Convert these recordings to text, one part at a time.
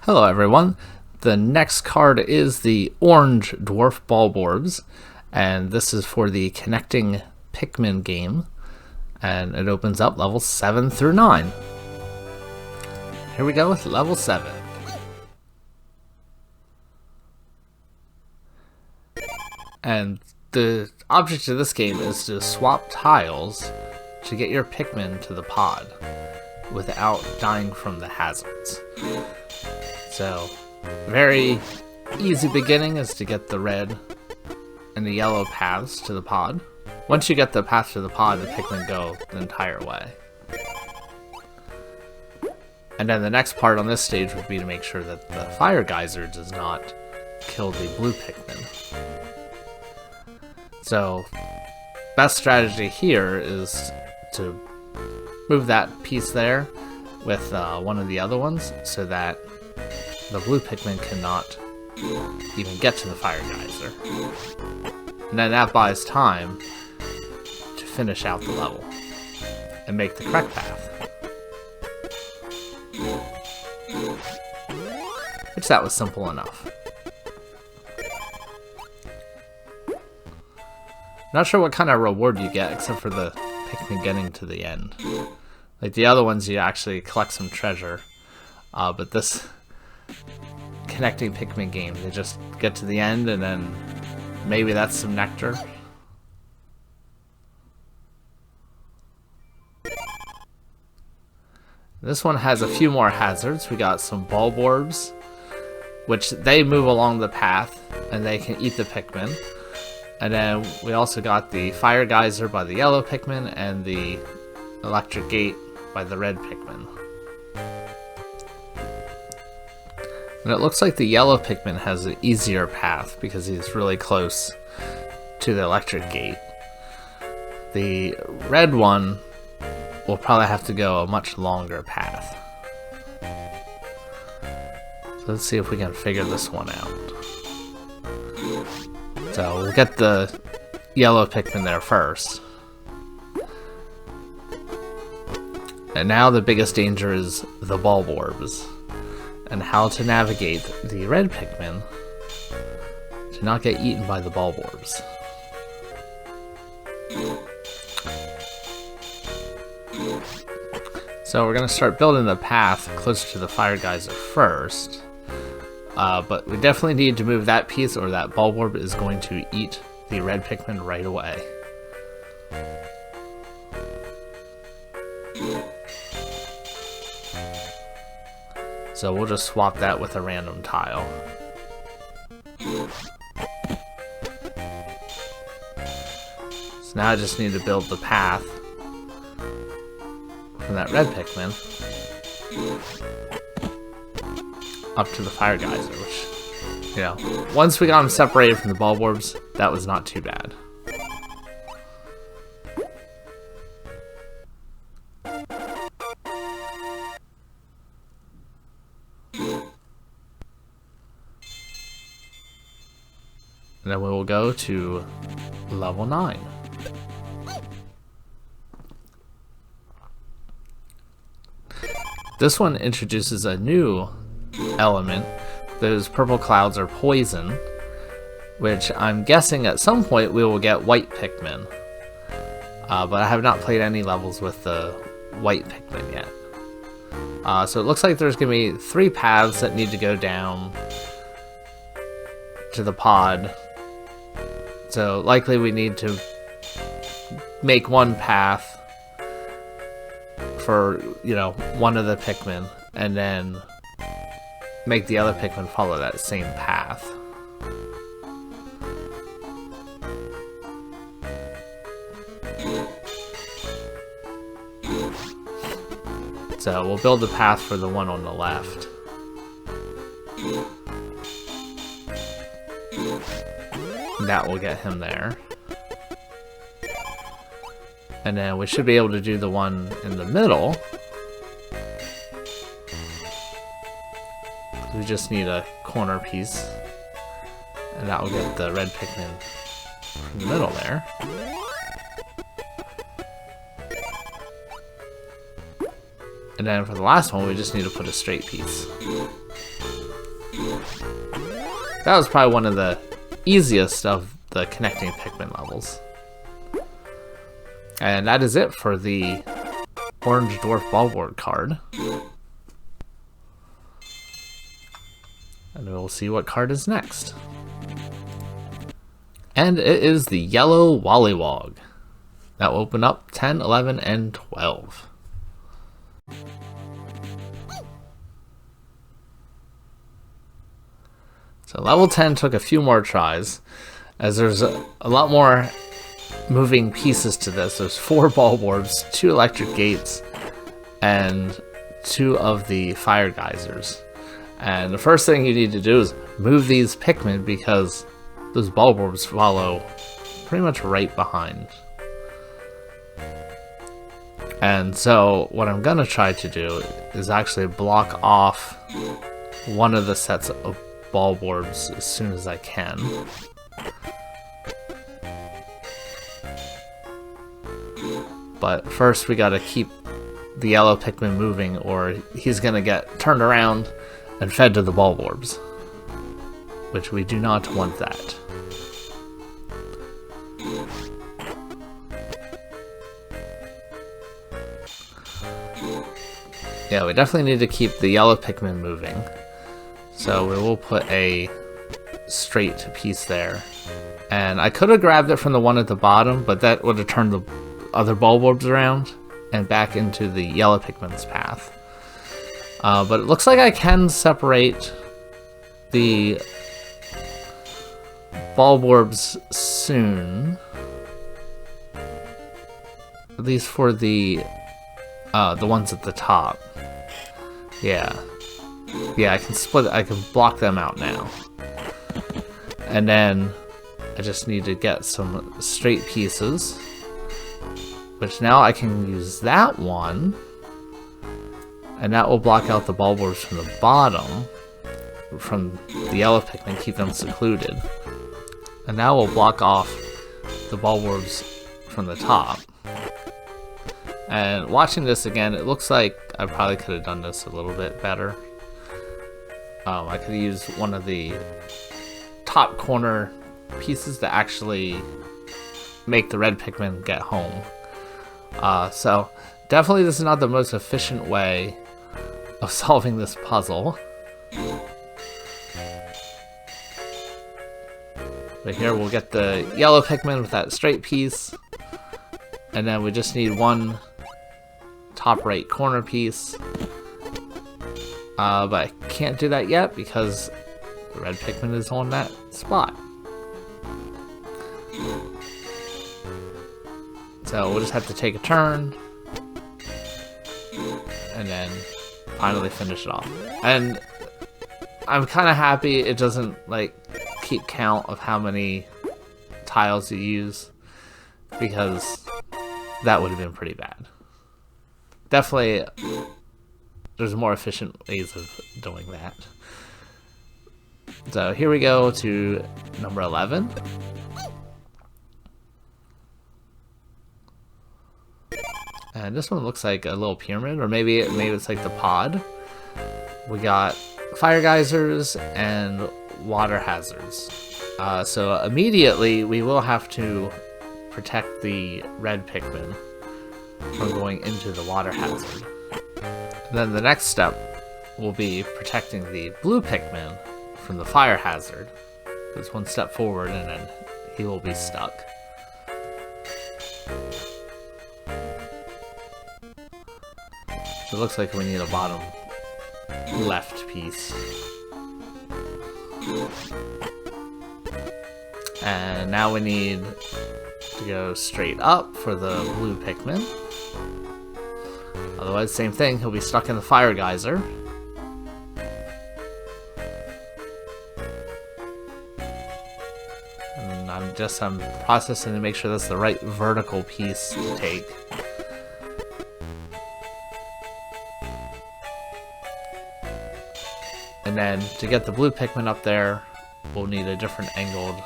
Hello everyone, the next card is the orange dwarf Bulborbs, and this is for the Connecting Pikmin game, and it opens up levels 7 through 9. Here we go with level 7. And the object of this game is to swap tiles to get your Pikmin to the pod without dying from the hazards. So, very easy beginning is to get the red and the yellow paths to the pod. Once you get the path to the pod, the Pikmin go the entire way. And then the next part on this stage would be to make sure that the fire geyser does not kill the blue Pikmin. So, best strategy here is to move that piece there with one of the other ones so that the blue Pikmin cannot even get to the fire geyser. And then that buys time to finish out the level and make the correct path. Which that was simple enough. Not sure what kind of reward you get except for the Pikmin getting to the end. Like the other ones you actually collect some treasure, but this Connecting Pikmin game, they just get to the end and then maybe that's some nectar. This one has a few more hazards. We got some Bulborbs, which they move along the path and they can eat the Pikmin. And then we also got the fire geyser by the yellow Pikmin and the electric gate by the red Pikmin. And it looks like the yellow Pikmin has an easier path because he's really close to the electric gate. The red one will probably have to go a much longer path. So let's see if we can figure this one out. So we'll get the yellow Pikmin there first. And now the biggest danger is the Bulborbs, and how to navigate the red Pikmin to not get eaten by the Bulborbs. So we're going to start building the path closer to the fire geyser first. But we definitely need to move that piece or that Bulborb is going to eat the red Pikmin right away. So we'll just swap that with a random tile. So now I just need to build the path from that red Pikmin up to the fire geyser, which, you know, once we got them separated from the Bulborbs, that was not too bad. And then we will go to level 9. This one introduces a new element. Those purple clouds are poison, which I'm guessing at some point we will get white Pikmin. But I have not played any levels with the white Pikmin yet. So it looks like there's going to be 3 paths that need to go down to the pod. So likely we need to make one path for, you know, one of the Pikmin, and then make the other Pikmin follow that same path. So we'll build the path for the one on the left. That will get him there. And then we should be able to do the one in the middle. We just need a corner piece. And that will get the red Pikmin in the middle there. And then for the last one, we just need to put a straight piece. That was probably one of the easiest of the Connecting Pikmin levels. And that is it for the Orange Dwarf Ballboard card. And we'll see what card is next. And it is the Yellow Wollywog. That will open up 10, 11, and 12. So level 10 took a few more tries, as there's a lot more moving pieces to this. There's 4 ball orbs, 2 electric gates, and 2 of the fire geysers. And the first thing you need to do is move these Pikmin, because those ball orbs follow pretty much right behind. And so what I'm gonna try to do is actually block off one of the sets of ball orbs as soon as I can. But first we gotta keep the yellow Pikmin moving, or he's gonna get turned around and fed to the ball orbs, which we do not want that. Yeah, we definitely need to keep the yellow Pikmin moving. So we will put a straight piece there. And I could have grabbed it from the one at the bottom, but that would have turned the other ball orbs around and back into the yellow Pikmin's path. But it looks like I can separate the ball orbs soon. At least for the ones at the top. Yeah, I can split it. I can block them out now. And then I just need to get some straight pieces, which now I can use that one, and that will block out the ball orbs from the bottom, from the yellow Pikmin, keep them secluded. And now we'll block off the ball orbs from the top. And watching this again, it looks like I probably could have done this a little bit better. I could have used one of the top corner pieces to actually make the red Pikmin get home. So definitely this is not the most efficient way of solving this puzzle. But here we'll get the yellow Pikmin with that straight piece. And then we just need one top right corner piece. But I can't do that yet because the red Pikmin is on that spot. So we'll just have to take a turn and then finally finish it off. And I'm kind of happy it doesn't like keep count of how many tiles you use, because that would have been pretty bad. Definitely there's more efficient ways of doing that. So here we go to number 11. And this one looks like a little pyramid, or maybe it's like the pod. We got fire geysers and water hazards. So immediately we will have to protect the red Pikmin from going into the water hazard. And then the next step will be protecting the blue Pikmin from the fire hazard. It's one step forward and then he will be stuck. So it looks like we need a bottom left piece. And now we need to go straight up for the blue Pikmin. Otherwise, same thing, he'll be stuck in the fire geyser. And I'm processing to make sure that's the right vertical piece to take. And then to get the blue Pikmin up there, we'll need a different angled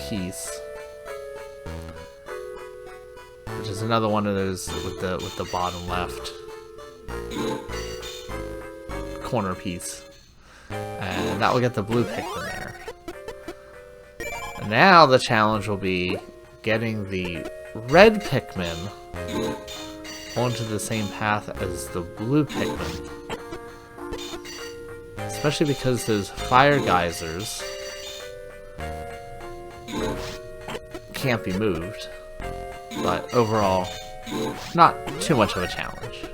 piece, which is another one of those with the bottom left corner piece. And that will get the blue Pikmin there. And now the challenge will be getting the red Pikmin onto the same path as the blue Pikmin. Especially because those fire geysers can't be moved. But overall, not too much of a challenge.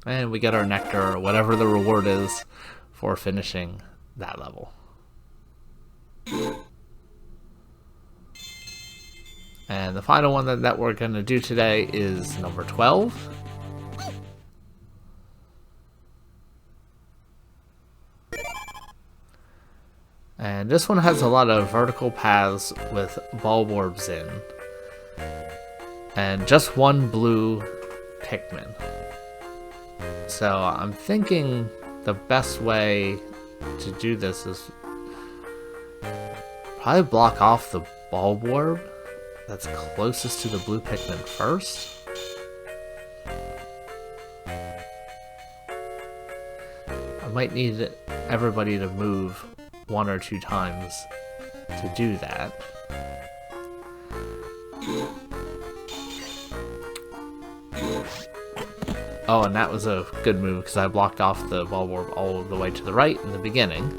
And we get our nectar, or whatever the reward is, for finishing that level. And the final one that we're going to do today is number 12. And this one has a lot of vertical paths with bulb orbs in. And just one blue Pikmin. So I'm thinking the best way to do this is probably block off the bulb orb that's closest to the blue Pikmin first. I might need everybody to move 1 or 2 times to do that. Oh, and that was a good move because I blocked off the bulb orb all the way to the right in the beginning.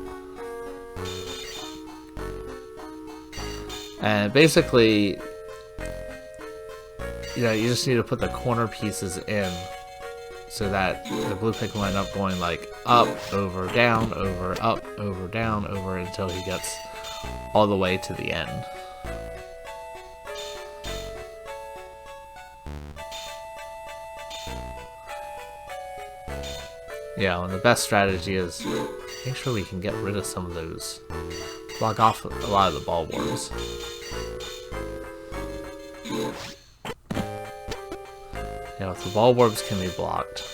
And basically, you know, you just need to put the corner pieces in so that the blue Pikmin will end up going like up, over, down, over, up, over, down, over until he gets all the way to the end. Yeah, and the best strategy is make sure we can get rid of some of those. Block off a lot of the bulb orbs. You know, if the bulb orbs can be blocked,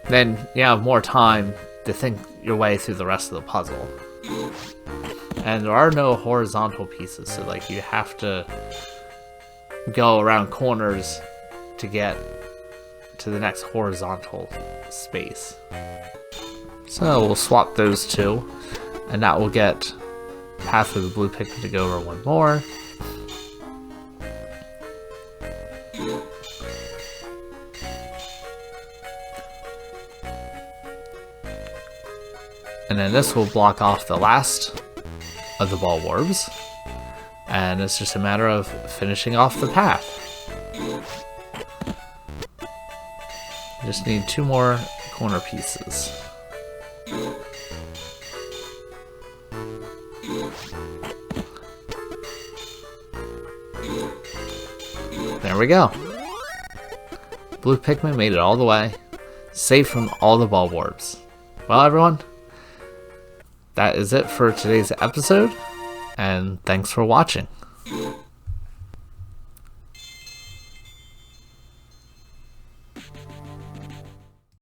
then you have more time to think your way through the rest of the puzzle. And there are no horizontal pieces, so like you have to go around corners to get to the next horizontal space. So we'll swap those two, and that will get Path of the Blue Pikmin to go over one more. And then this will block off the last of the bulb orbs, and it's just a matter of finishing off the path. Just need 2 more corner pieces. There we go. Blue Pikmin made it all the way, safe from all the bulb orbs. Well, everyone, that is it for today's episode, and thanks for watching.